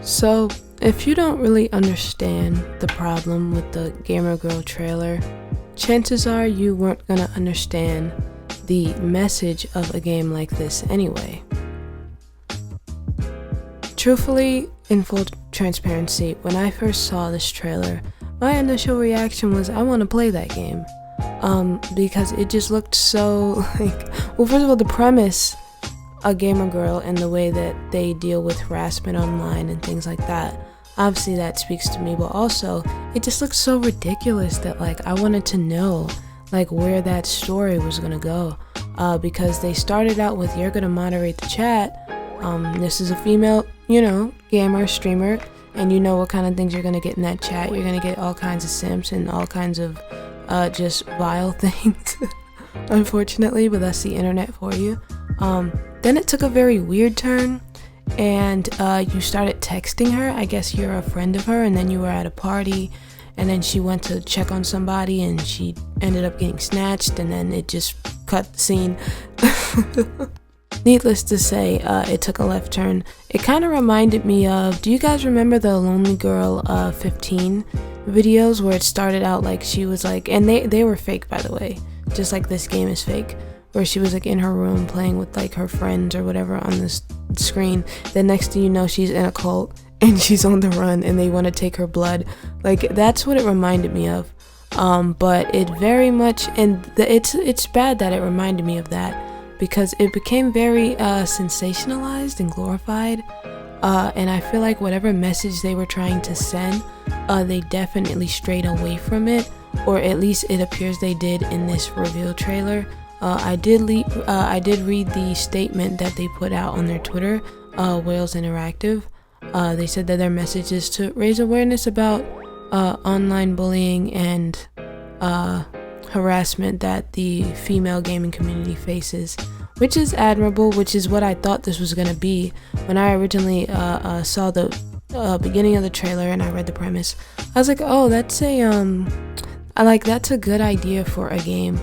So, if you don't really understand the problem with the Gamer Girl trailer, chances are you weren't gonna understand the message of a game like this anyway. Truthfully, in full transparency, when I first saw this trailer, my initial reaction was I want to play that game. Because it just looked so well, first of all, the premise, a gamer girl and the way that they deal with harassment online and things like that, obviously that speaks to me, but also it just looked so ridiculous that I wanted to know where that story was gonna go, because they started out with, you're gonna moderate the chat, this is a female, gamer, streamer, and you know what kind of things you're gonna get in that chat. You're gonna get all kinds of simps and all kinds of just vile things, unfortunately, but that's the internet for you. Then it took a very weird turn, and you started texting her. I guess you're a friend of her, and then you were at a party, and then she went to check on somebody, and she ended up getting snatched, and then it just cut the scene. Needless to say, it took a left turn. It kind of reminded me of, do you guys remember the Lonely Girl 15 videos where it started out she was and they were fake, by the way, just like this game is fake, where she was in her room playing with her friends or whatever on this screen. Then next thing you know, she's in a cult and she's on the run and they want to take her blood. That's what it reminded me of. But it very much, and it's bad that it reminded me of that, because it became very sensationalized and glorified, and I feel like whatever message they were trying to send, they definitely strayed away from it, or at least it appears they did in this reveal trailer. I did read the statement that they put out on their Twitter, Wales Interactive. They said that their message is to raise awareness about online bullying and harassment that the female gaming community faces, which is admirable, which is what I thought this was going to be. When I originally saw the beginning of the trailer and I read the premise, I was like, oh, that's a good idea for a game.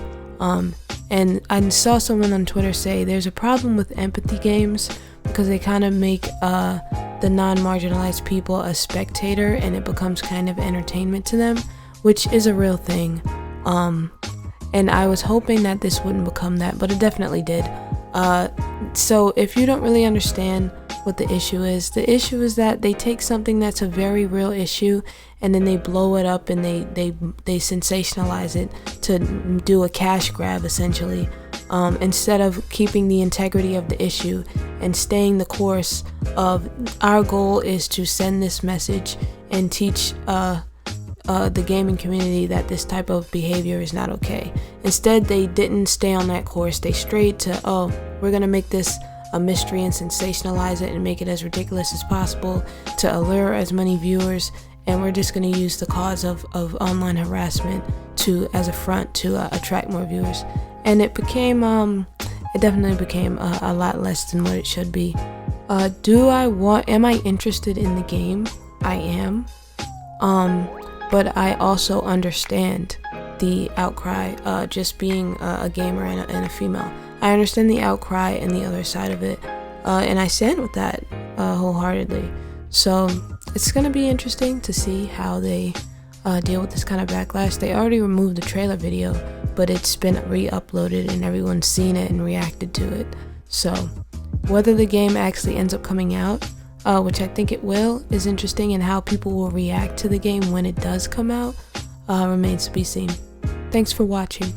And I saw someone on Twitter say there's a problem with empathy games because they kind of make the non-marginalized people a spectator, and it becomes kind of entertainment to them, which is a real thing. And I was hoping that this wouldn't become that, but it definitely did. So if you don't really understand what the issue is that they take something that's a very real issue and then they blow it up and they sensationalize it to do a cash grab, essentially, instead of keeping the integrity of the issue and staying the course of, our goal is to send this message and teach the gaming community that this type of behavior is not okay. Instead, they didn't stay on that course. They strayed to, oh, we're gonna make this a mystery and sensationalize it and make it as ridiculous as possible to allure as many viewers, and we're just gonna use the cause of online harassment as a front to attract more viewers. And it became, it definitely became a lot less than what it should be. Am I interested in the game? I am. But I also understand the outcry, just being a gamer and a female. I understand the outcry and the other side of it, and I stand with that wholeheartedly. So it's going to be interesting to see how they deal with this kind of backlash. They already removed the trailer video, but it's been re-uploaded and everyone's seen it and reacted to it. So whether the game actually ends up coming out, which I think it will, is interesting, and how people will react to the game when it does come out remains to be seen. Thanks for watching.